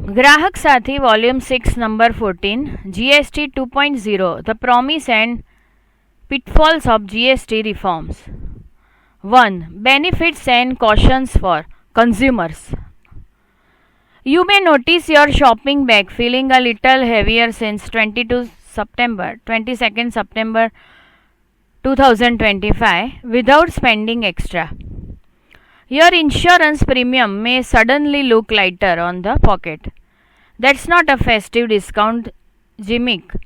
Grahak Sathi, Volume 6, Number 14, GST 2.0, The Promise and Pitfalls of GST Reforms. 1. Benefits and cautions for consumers. You may notice your shopping bag feeling a little heavier since 22nd September 2025 without spending extra. Your insurance premium may suddenly look lighter on the pocket. That's not a festive discount gimmick.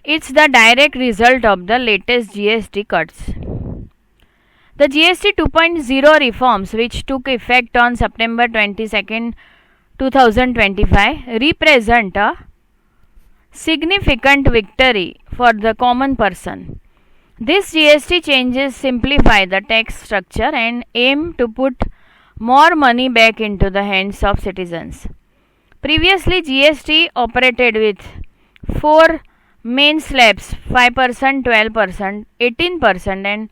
It's the direct result of the latest GST cuts. The GST 2.0 reforms, which took effect on September 22nd, 2025, represent a significant victory for the common person. These GST changes simplify the tax structure and aim to put more money back into the hands of citizens. Previously, GST operated with 4 main slabs: 5%, 12%, 18%, and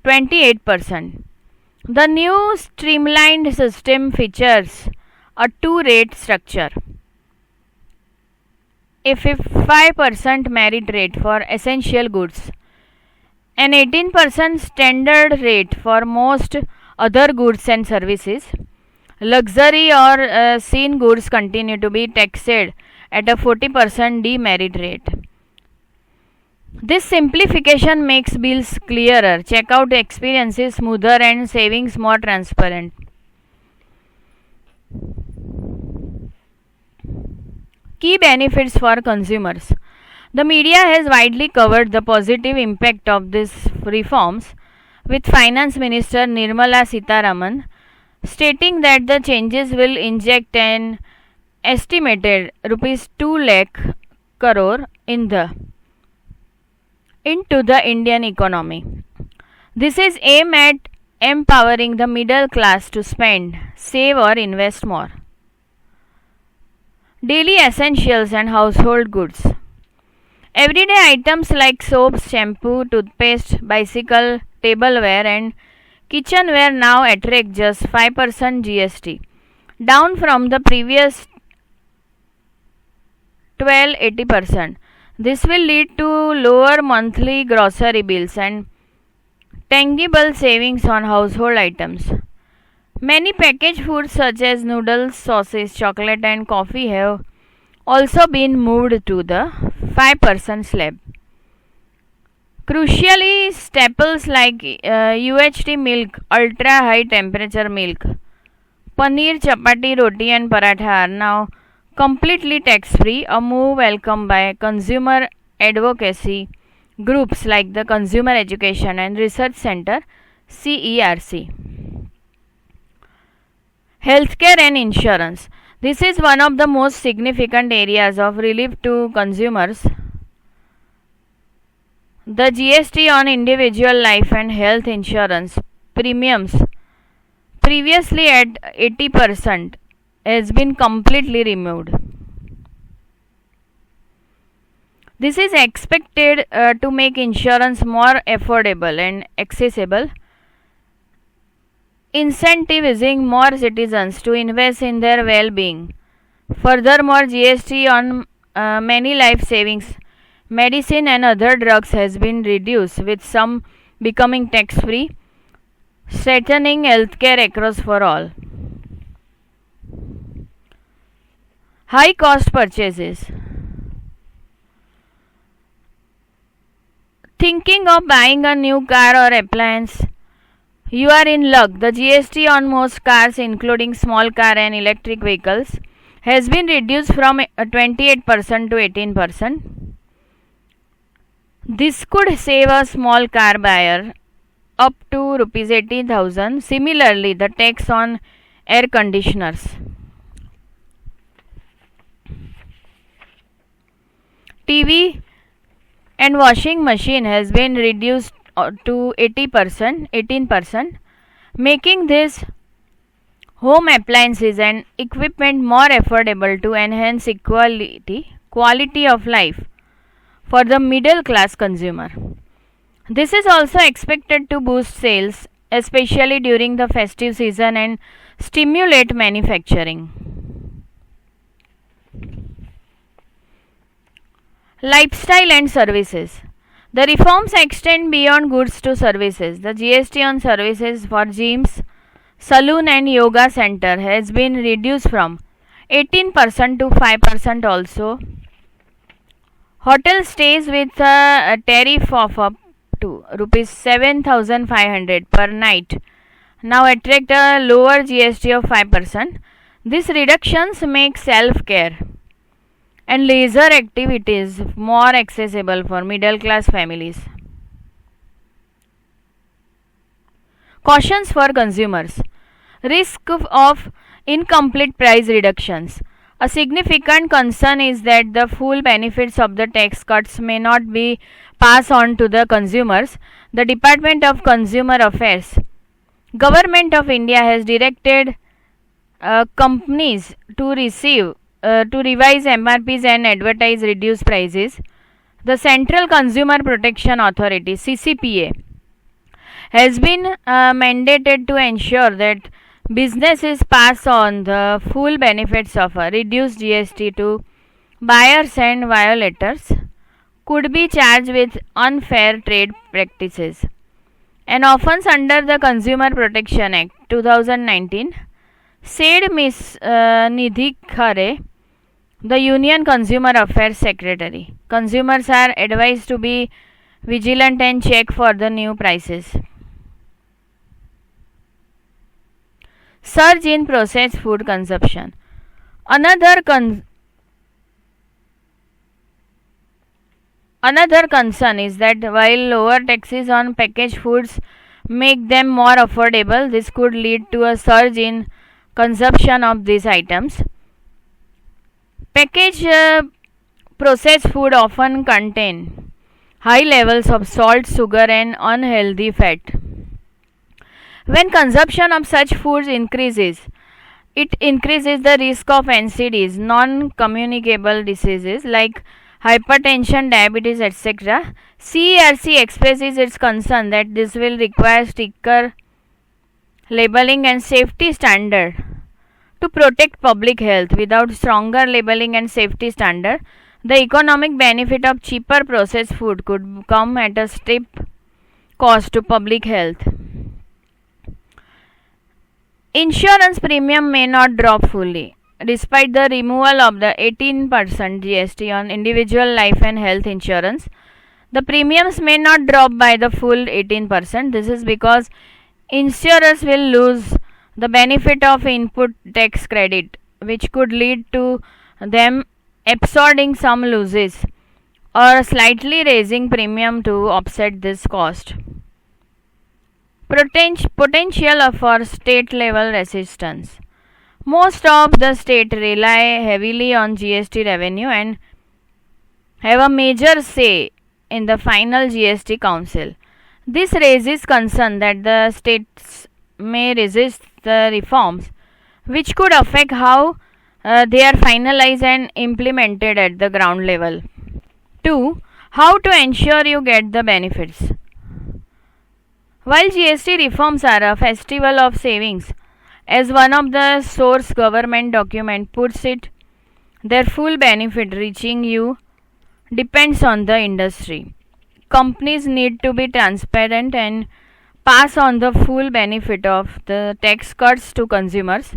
28%. The new streamlined system features a 2-rate structure: a 5% merit rate for essential goods, an 18% standard rate for most other goods and services. Luxury or scene goods continue to be taxed at a 40% demerit rate. This simplification makes bills clearer, checkout experiences smoother, and savings more transparent. Key benefits for consumers. The media has widely covered the positive impact of these reforms, with Finance Minister Nirmala Sitharaman stating that the changes will inject an estimated Rs 2 lakh crore into the Indian economy. This is aimed at empowering the middle class to spend, save, or invest more. Daily essentials and household goods. Everyday items like soaps, shampoo, toothpaste, bicycle, tableware, and kitchenware now attract just 5% GST, down from the previous 12.80%. This will lead to lower monthly grocery bills and tangible savings on household items. Many packaged foods such as noodles, sauces, chocolate, and coffee have also been moved to the 5% slab. Crucially, staples like UHT milk, ultra high temperature milk, paneer, chapati, roti, and paratha are now completely tax free, a move welcomed by consumer advocacy groups like the Consumer Education and Research Center CERC. Healthcare and insurance. This is one of the most significant areas of relief to consumers. The GST on individual life and health insurance premiums, previously at 80%, has been completely removed. This is expected to make insurance more affordable and accessible, incentivizing more citizens to invest in their well-being. Furthermore, GST on many life savings, medicine, and other drugs has been reduced, with some becoming tax-free, strengthening healthcare across for all. High cost purchases. Thinking of buying a new car or appliance? You are in luck. The GST on most cars, including small car and electric vehicles, has been reduced from 28% to 18%. This could save a small car buyer up to Rs 18,000. Similarly, the tax on air conditioners, TV, and washing machine has been reduced to 18%, making these home appliances and equipment more affordable to enhance quality of life for the middle class consumer. This is also expected to boost sales, especially during the festive season, and stimulate manufacturing. Lifestyle and services. The reforms extend beyond goods to services. The GST on services for gyms, saloon and yoga center has been reduced from 18% to 5% also. Hotel stays with a tariff of up to rupees 7,500 per night now attract a lower GST of 5%. These reductions make self-care and leisure activities more accessible for middle class families. Cautions for consumers. Risk of incomplete price reductions. A significant concern is that the full benefits of the tax cuts may not be passed on to the consumers. The Department of Consumer Affairs, Government of India has directed companies to revise MRPs and advertise reduced prices. The Central Consumer Protection Authority (CCPA) has been mandated to ensure that businesses pass on the full benefits of a reduced GST to buyers, and violators could be charged with unfair trade practices. An offence under the Consumer Protection Act 2019, said Ms. Nidhi Khare, the Union Consumer Affairs Secretary. Consumers are advised to be vigilant and check for the new prices. Surge in processed food consumption. Another concern is that while lower taxes on packaged foods make them more affordable, this could lead to a surge in consumption of these items. Packaged processed food often contain high levels of salt, sugar, and unhealthy fat. When consumption of such foods increases, it increases the risk of NCDs, non-communicable diseases like hypertension, diabetes, etc. CERC expresses its concern that this will require stricter labeling and safety standard to protect public health. Without stronger labeling and safety standard, the economic benefit of cheaper processed food could come at a steep cost to public health. Insurance premium may not drop fully. Despite the removal of the 18% GST on individual life and health insurance, the premiums may not drop by the full 18%. This is because insurers will lose the benefit of input tax credit, which could lead to them absorbing some losses or slightly raising premium to offset this cost. Potential for state level resistance. Most of the states rely heavily on GST revenue and have a major say in the final GST council. This raises concern that the states may resist the reforms, which could affect how they are finalized and implemented at the ground level. 2. How to ensure you get the benefits. While GST reforms are a festival of savings, as one of the source government document puts it, their full benefit reaching you depends on the industry. Companies need to be transparent and pass on the full benefit of the tax cuts to consumers.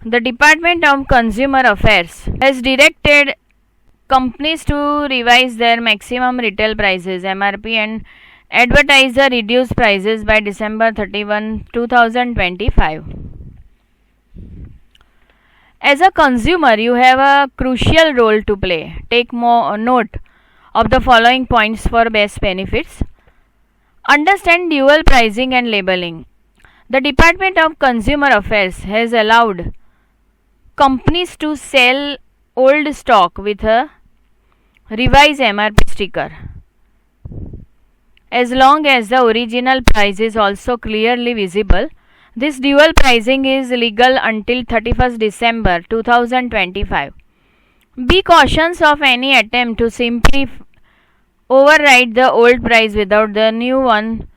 The Department of Consumer Affairs has directed companies to revise their maximum retail prices (MRP) and advertise the reduced prices by December 31, 2025. As a consumer, you have a crucial role to play. Take more note of the following points for best benefits. Understand dual pricing and labeling. The Department of Consumer Affairs has allowed companies to sell old stock with a revised MRP sticker, as long as the original price is also clearly visible. This dual pricing is legal until 31st December 2025. Be cautious of any attempt to simply override the old price without the new one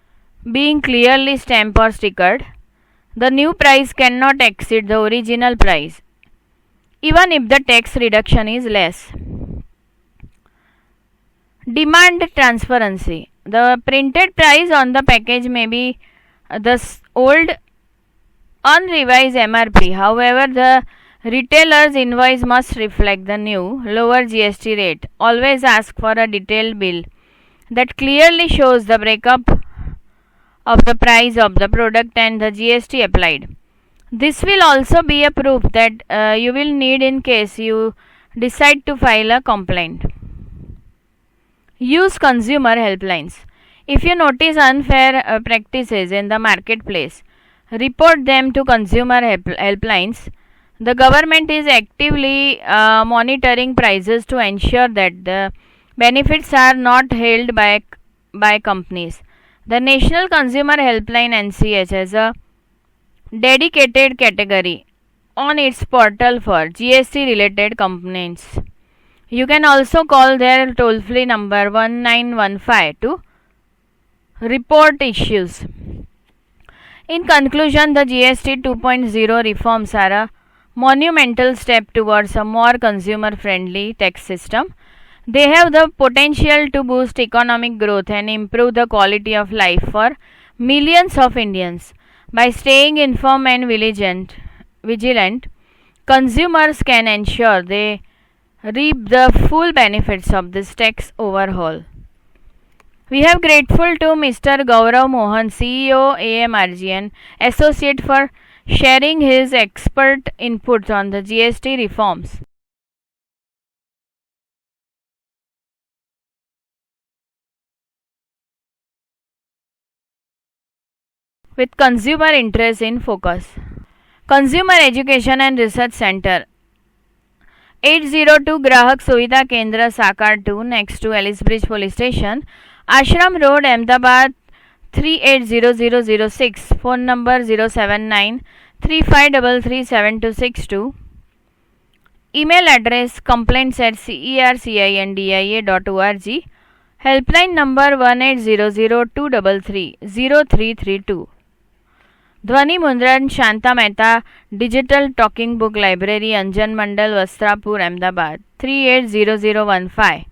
being clearly stamped or stickered. The new price cannot exceed the original price, even if the tax reduction is less. Demand transparency. The printed price on the package may be the old unrevised MRP. However, the retailer's invoice must reflect the new lower GST rate. Always ask for a detailed bill that clearly shows the breakup of the price of the product and the GST applied. This will also be a proof that you will need in case you decide to file a complaint. Use consumer helplines. If you notice unfair practices in the marketplace, report them to consumer helplines. The government is actively monitoring prices to ensure that the benefits are not held back by companies. The National Consumer Helpline NCH has a dedicated category on its portal for GST related complaints. You can also call their toll free number 1915 to report issues. In conclusion, the GST 2.0 reforms are a monumental step towards a more consumer friendly tax system. They have the potential to boost economic growth and improve the quality of life for millions of Indians. By staying informed and vigilant, consumers can ensure they reap the full benefits of this tax overhaul. We are grateful to Mr. Gaurav Mohan, CEO AMRG and Associate, for sharing his expert inputs on the GST reforms. With consumer interest in focus. Consumer Education and Research Center, 802 Grahak Sathi Kendra Sakar 2, next to Ellisbridge Police Station, Ashram Road, Ahmedabad 380006. Phone number 079 35337262. Email address complaints@cercindia.org. Helpline number 1800-233-0332. ध्वनि मुद्रण Shanta Mehta digital talking book library Anjan Mandal Vastrapur Ahmedabad 380015.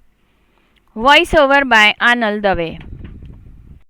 Voice over by आनल दवे.